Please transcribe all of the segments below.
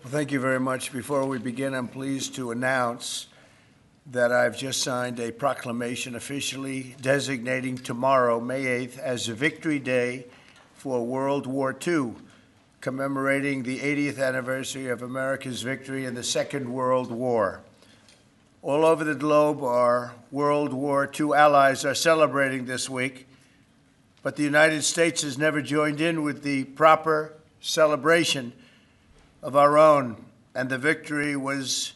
Well, thank you very much. Before we begin, I'm pleased to announce that I've just signed a proclamation officially designating tomorrow, May 8th, as a Victory Day for World War II, commemorating the 80th anniversary of America's victory in the Second World War. All over the globe, our World War II allies are celebrating this week, but the United States has never joined in with the proper celebration of our own, and the victory was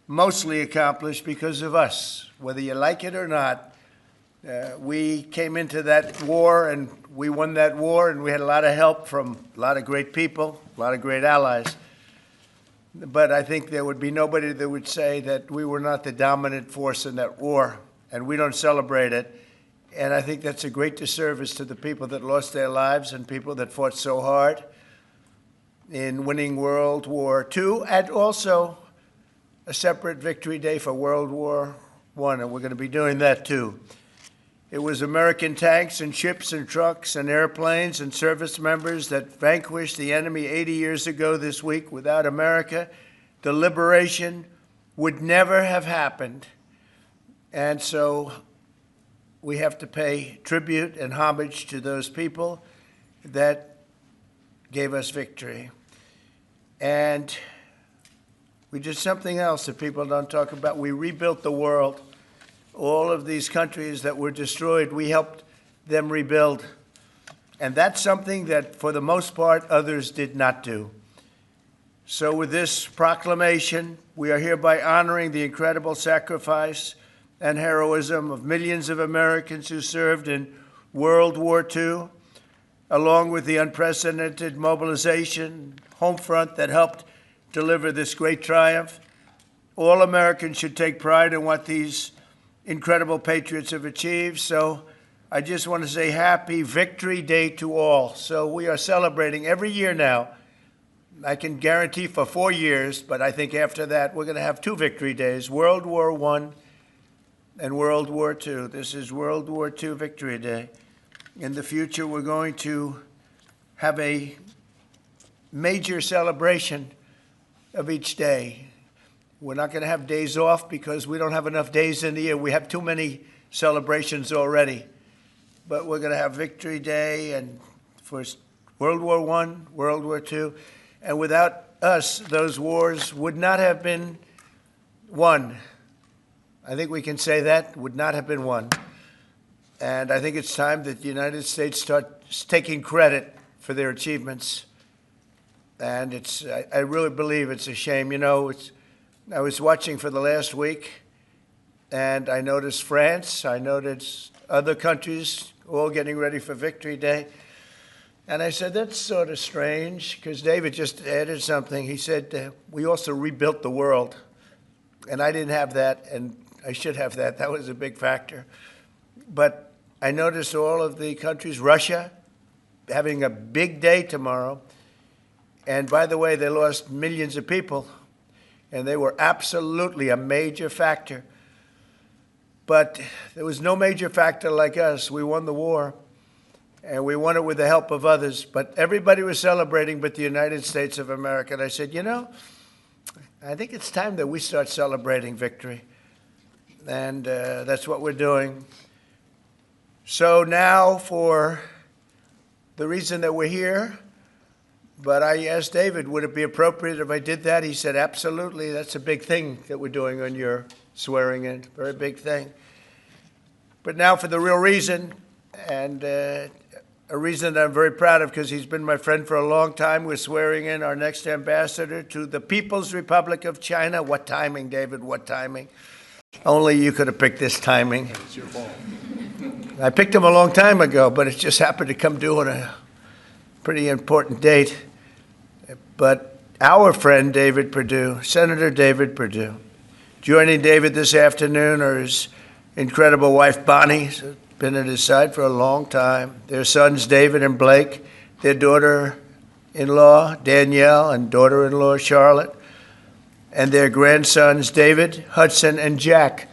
mostly accomplished because of us. Whether you like it or not, we came into that war and we won that war, and we had a lot of help from a lot of great people, a lot of great allies. But I think there would be nobody that would say that we were not the dominant force in that war, and we don't celebrate it. And I think that's a great disservice to the people that lost their lives and people that fought so hard in winning World War II, and also a separate Victory Day for World War I, and we're going to be doing that too. It was American tanks and ships and trucks and airplanes and service members that vanquished the enemy 80 years ago this week. Without America, the liberation would never have happened. And so we have to pay tribute and homage to those people that gave us victory. And we did something else that people don't talk about. We rebuilt the world. All of these countries that were destroyed, we helped them rebuild. And that's something that, for the most part, others did not do. So with this proclamation, we are hereby honoring the incredible sacrifice and heroism of millions of Americans who served in World War II, along with the unprecedented mobilization, home front that helped deliver this great triumph. All Americans should take pride in what these incredible patriots have achieved. So I just want to say happy Victory Day to all. So we are celebrating every year now. I can guarantee for 4 years, but I think after that we're going to have 2 Victory Days, World War I and World War II. This is World War II Victory Day. In the future, we're going to have a major celebration of each day. We're not going to have days off because we don't have enough days in the year. We have too many celebrations already. But we're going to have Victory Day and for World War I, World War II. And without us, those wars would not have been won. I think we can say that, would not have been won. And I think it's time that the United States starts taking credit for their achievements. And I really believe it's a shame. You know, I was watching for the last week, and I noticed France, I noticed other countries all getting ready for Victory Day. And I said, that's sort of strange, because David just added something. He said, we also rebuilt the world. And I didn't have that, and I should have that. That was a big factor. But I noticed all of the countries, Russia, having a big day tomorrow. And by the way, they lost millions of people, and they were absolutely a major factor. But there was no major factor like us. We won the war, and we won it with the help of others. But everybody was celebrating but the United States of America. And I said, you know, I think it's time that we start celebrating victory. And that's what we're doing. So now for the reason that we're here, but I asked David, would it be appropriate if I did that? He said, absolutely. That's a big thing that we're doing on your swearing in, very big thing. But now for the real reason, and a reason that I'm very proud of because he's been my friend for a long time. We're swearing in our next ambassador to the People's Republic of China. What timing, David, what timing? Only you could have picked this timing. It's your fault. I picked him a long time ago, but it just happened to come due on a pretty important date. But our friend David Perdue, Senator David Perdue, joining David this afternoon are his incredible wife Bonnie, who's been at his side for a long time, their sons David and Blake, their daughter-in-law Danielle and daughter-in-law Charlotte, and their grandsons David, Hudson, and Jack.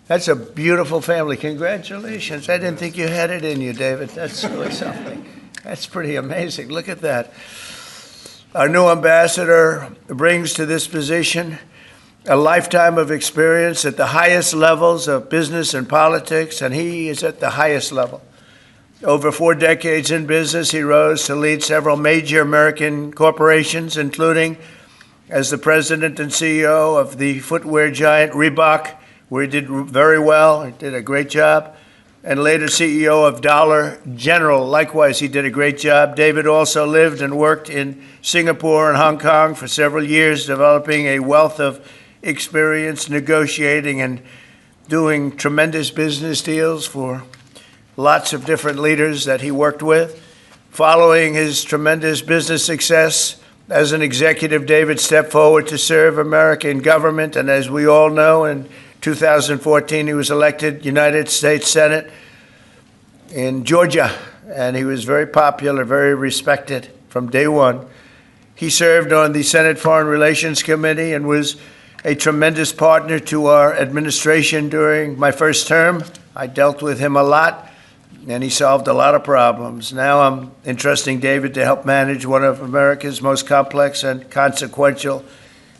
That's a beautiful family. Congratulations. I didn't think you had it in you, David. That's really something. That's pretty amazing. Look at that. Our new ambassador brings to this position a lifetime of experience at the highest levels of business and politics, and he is at the highest level. Over 4 decades in business, he rose to lead several major American corporations, including as the president and CEO of the footwear giant Reebok, where he did very well. He did a great job. And later CEO of Dollar General. Likewise, he did a great job. David also lived and worked in Singapore and Hong Kong for several years, developing a wealth of experience negotiating and doing tremendous business deals for lots of different leaders that he worked with. Following his tremendous business success as an executive, David stepped forward to serve American government, and as we all know, in 2014, he was elected United States Senate in Georgia, and he was very popular, very respected from day one. He served on the Senate Foreign Relations Committee and was a tremendous partner to our administration during my first term. I dealt with him a lot, and he solved a lot of problems. Now I'm entrusting David to help manage one of America's most complex and consequential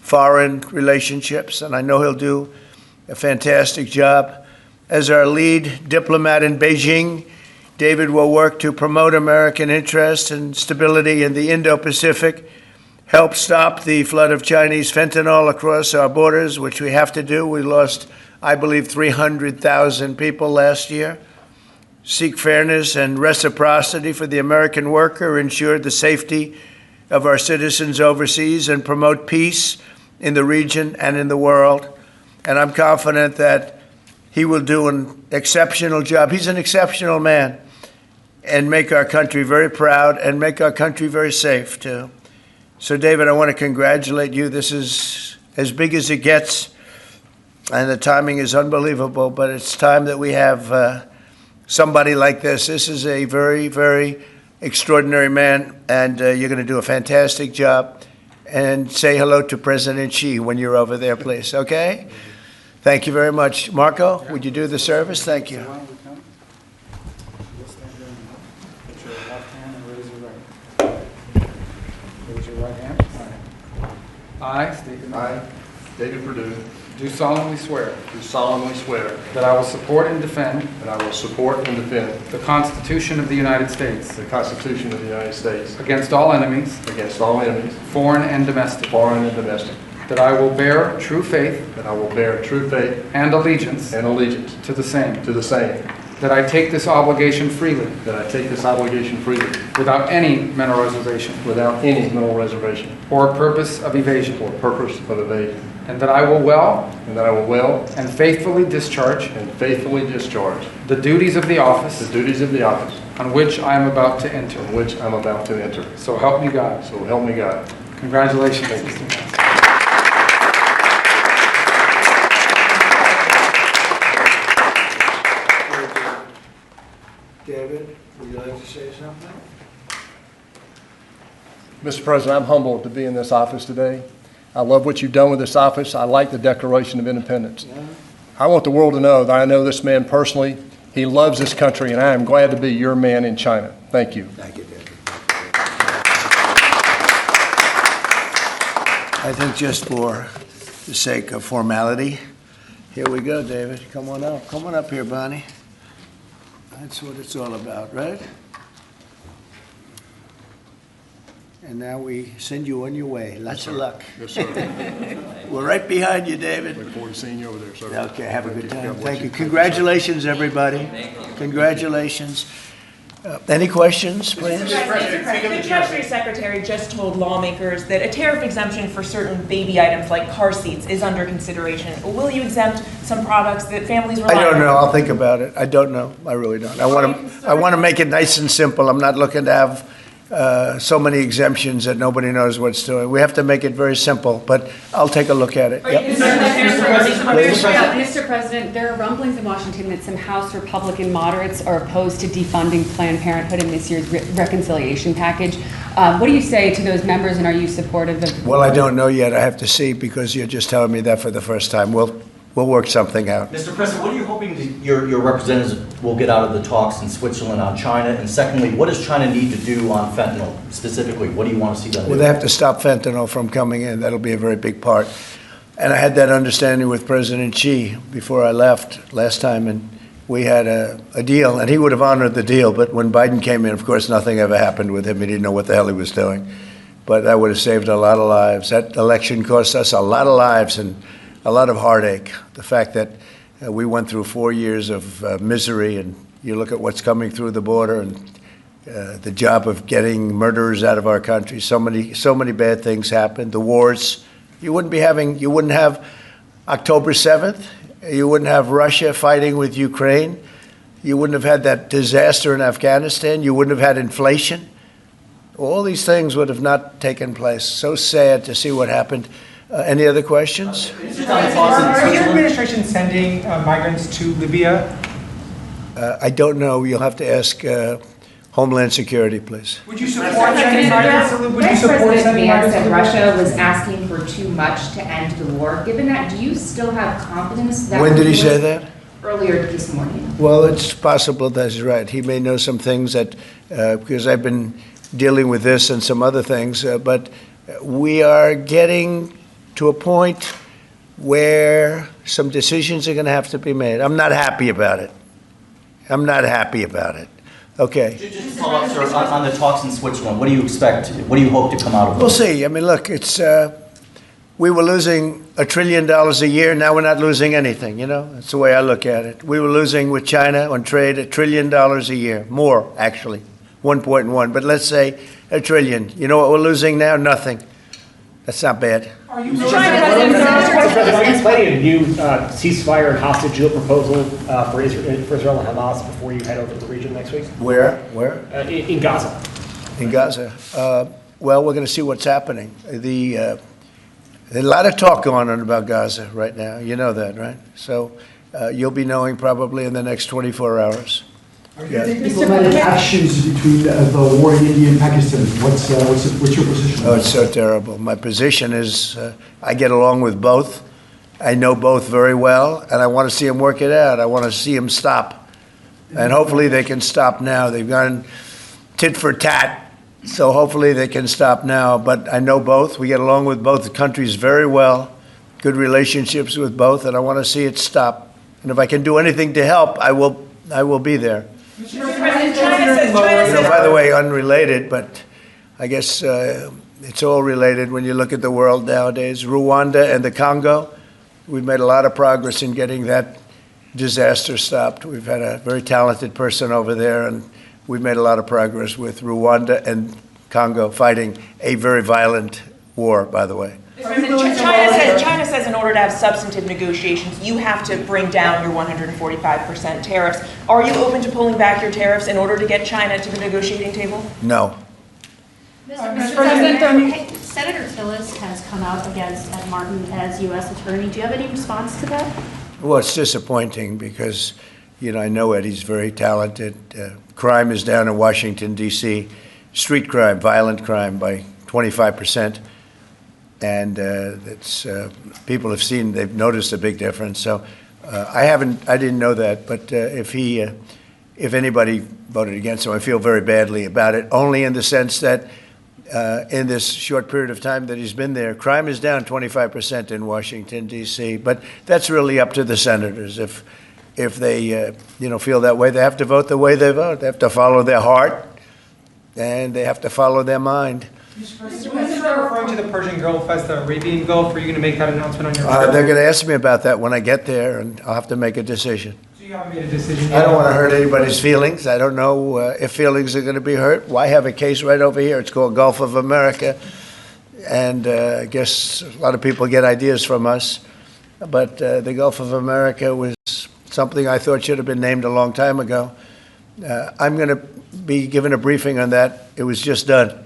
foreign relationships, and I know he'll do a fantastic job. As our lead diplomat in Beijing, David will work to promote American interests and stability in the Indo-Pacific, help stop the flood of Chinese fentanyl across our borders, which we have to do. We lost, I believe, 300,000 people last year. Seek fairness and reciprocity for the American worker, ensure the safety of our citizens overseas, and promote peace in the region and in the world. And I'm confident that he will do an exceptional job. He's an exceptional man, and make our country very proud and make our country very safe, too. So, David, I want to congratulate you. This is as big as it gets, and the timing is unbelievable, but it's time that we have somebody like this. This is a very, very extraordinary man, and you're going to do a fantastic job. And say hello to President Xi when you're over there, please, okay? Thank you very much. Marco, would you do the service? Thank you. Put your left hand and raise your right. Raise your right hand. I state your name. I, David Perdue, Do solemnly swear do solemnly swear that I will support and defend that I will support and defend the Constitution of the United States the Constitution of the United States against all enemies, against all enemies, foreign and domestic, foreign and domestic, that I will bear true faith that I will bear true faith and allegiance and allegiance to the same, to the same, that I take this obligation freely that I take this obligation freely without any mental reservation without any mental reservation or purpose of evasion, or purpose of evasion, and that I will well and that I will well and faithfully discharge and faithfully discharge the duties of the the office duties of the office on which I am about to enter. on which I'm about to enter. So help me God. So help me God. Congratulations. Thank you. Mr. Mayor. David, would you like to say something? Mr. President, I'm humbled to be in this office today. I love what you've done with this office. I like the Declaration of Independence. Yeah. I want the world to know that I know this man personally. He loves this country, and I am glad to be your man in China. Thank you. Thank you, David. I think just for the sake of formality, here we go, David. Come on up. Come on up here, Bonnie. That's what it's all about, right? And now we send you on your way. Lots of luck. Yes, sir. We're right behind you, David. Look forward to seeing you over there, sir. Okay, have a good time. God bless Thank you. you. Congratulations, everybody. Congratulations. Any questions, please? Mr. President, the Treasury Secretary just told lawmakers that a tariff exemption for certain baby items like car seats is under consideration. Will you exempt some products that families rely on? I don't know. I'll think about it. I don't know. I really don't. I want to make it nice and simple. I'm not looking to have so many exemptions that nobody knows what's doing. We have to make it very simple, but I'll take a look at it. Yep. Mr. President, there are rumblings in Washington that some House Republican moderates are opposed to defunding Planned Parenthood in this year's reconciliation package. What do you say to those members, and are you supportive of? Well, I don't know yet. I have to see, because you're just telling me that for the first time. we'll work something out. Mr. President, what are you hoping that your representatives will get out of the talks in Switzerland on China? And secondly, what does China need to do on fentanyl specifically? What do you want to see them do? Well, they have to stop fentanyl from coming in. That'll be a very big part. And I had that understanding with President Xi before I left last time, and we had a deal, and he would have honored the deal. But when Biden came in, of course, nothing ever happened with him. He didn't know what the hell he was doing. But that would have saved a lot of lives. That election cost us a lot of lives and a lot of heartache. The fact that we went through 4 years of misery, and you look at what's coming through the border, and the job of getting murderers out of our country. So many bad things happened. The wars. You wouldn't have October 7th. You wouldn't have Russia fighting with Ukraine. You wouldn't have had that disaster in Afghanistan. You wouldn't have had inflation. All these things would have not taken place. So sad to see what happened. Any other questions? Are your administration sending migrants to Libya? I don't know. You'll have to ask Homeland Security, please. Would you support sending migrants? Would you support President sending Vance migrants to said Libya? Russia was asking for too much to end the war. Given that, do you still have confidence that... When did he say that? Earlier this morning. Well, it's possible that he's right. He may know some things that, because I've been dealing with this and some other things, but we are getting to a point where some decisions are going to have to be made. I'm not happy about it. Okay. Just to follow up, sir, on the talks in Switzerland, what do you expect? What do you hope to come out of them? We'll see. I mean, look, it's we were losing $1 trillion a year. Now we're not losing anything. You know, that's the way I look at it. We were losing with China on trade $1 trillion a year, more actually, 1.1. But let's say $1 trillion. You know what we're losing now? Nothing. That's not bad. Are you Mr. President, are you planning a new ceasefire and hostage deal proposal for Israel and Hamas before you head over to the region next week? Where? In Gaza. In Gaza. Well, we're going to see what's happening. There's a lot of talk going on about Gaza right now. You know that, right? So you'll be knowing probably in the next 24 hours. Are you taking diplomatic actions between the war in India and Pakistan? What's your position? Oh, it's so terrible. My position is I get along with both. I know both very well, and I want to see them work it out. I want to see them stop. And hopefully they can stop now. They've gone tit for tat, so hopefully they can stop now. But I know both. We get along with both countries very well, good relationships with both, and I want to see it stop. And if I can do anything to help, I will be there. By the way, unrelated, but I guess it's all related when you look at the world nowadays. Rwanda and the Congo, we've made a lot of progress in getting that disaster stopped. We've had a very talented person over there, and we've made a lot of progress with Rwanda and Congo fighting a very violent war, by the way. China says in order to have substantive negotiations, you have to bring down your 145% tariffs. Are you open to pulling back your tariffs in order to get China to the negotiating table? No. Mr. President, Senator Tillis has come out against Ed Martin as U.S. Attorney. Do you have any response to that? Well, it's disappointing because, you know, I know Eddie's very talented. Crime is down in Washington, D.C. Street crime, violent crime by 25%. And people have seen, they've noticed a big difference. So I didn't know that. But if anybody voted against him, I feel very badly about it, only in the sense that in this short period of time that he's been there, crime is down 25% in Washington, D.C. But that's really up to the senators. If they feel that way, they have to vote the way they vote. They have to follow their heart, and they have to follow their mind. Mr. President, when you're referring to the Persian Gulf as the Arabian Gulf, are you going to make that announcement on your trip? They're going to ask me about that when I get there, and I'll have to make a decision. So you haven't made a decision yet? I don't want to hurt anybody's feelings. I don't know if feelings are going to be hurt. Why have a case right over here? It's called Gulf of America, and I guess a lot of people get ideas from us. But the Gulf of America was something I thought should have been named a long time ago. I'm going to be given a briefing on that. It was just done.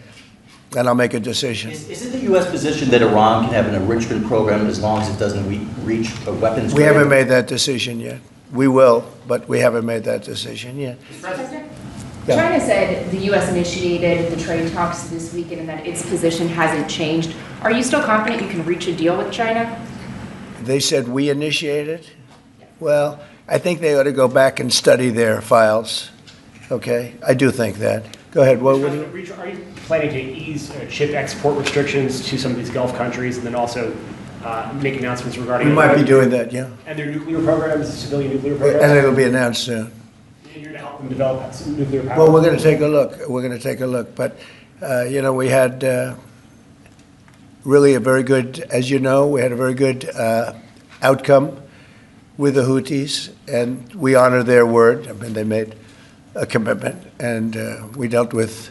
And I'll make a decision. Is it the U.S. position that Iran can have an enrichment program as long as it doesn't reach a weapons? We haven't made that decision yet. We will, but we haven't made that decision yet. China said the U.S. initiated the trade talks this weekend and that its position hasn't changed. Are you still confident you can reach a deal with China? They said we initiated? Well, I think they ought to go back and study their files, okay? I do think that. Go ahead, what do you? Are you planning to ease chip export restrictions to some of these Gulf countries and then also make announcements regarding? We might be doing that, yeah. And their nuclear programs, civilian nuclear programs? And it'll be announced soon. And you're to help them develop some nuclear power? Well, we're going to take a look. We're going to take a look. But, you know, we had really a very good, as you know, we had a very good outcome with the Houthis, and we honor their word. I mean, they made a commitment, and we dealt with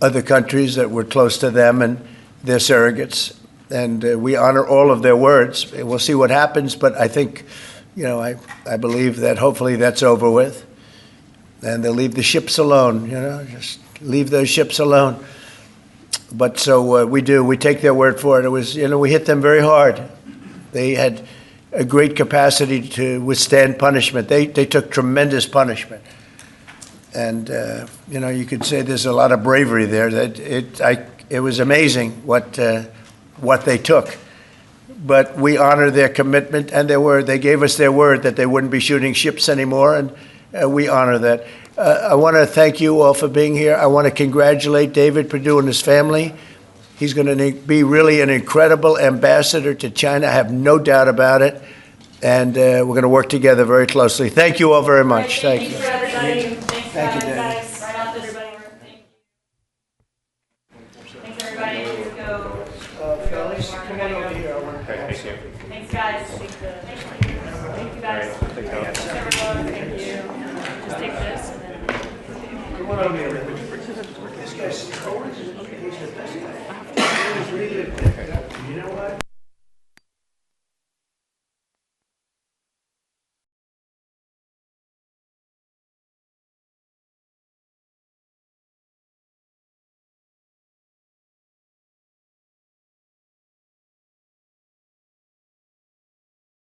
other countries that were close to them and their surrogates, and we honor all of their words. We'll see what happens, but I think, you know, I believe that hopefully that's over with, and they'll leave the ships alone, you know, just leave those ships alone. But so we do. We take their word for it. It was, you know, we hit them very hard. They had a great capacity to withstand punishment. They took tremendous punishment. And, you know, you could say there's a lot of bravery there. That it was amazing what they took. But we honor their commitment and their word. They gave us their word that they wouldn't be shooting ships anymore, and we honor that. I want to thank you all for being here. I want to congratulate David Perdue and his family. He's going to be really an incredible ambassador to China. I have no doubt about it. And we're going to work together very closely. Thank you all very much. Thank you. Thank you, David. Right out, everybody. Thanks, everybody. Here we go. Fellas, come on over here. Thanks, guys. Thank you, guys. Thanks, everyone. Thank you. Just take this and then. Come on over here. This guy's always, he's the best guy. He's really good. You know what?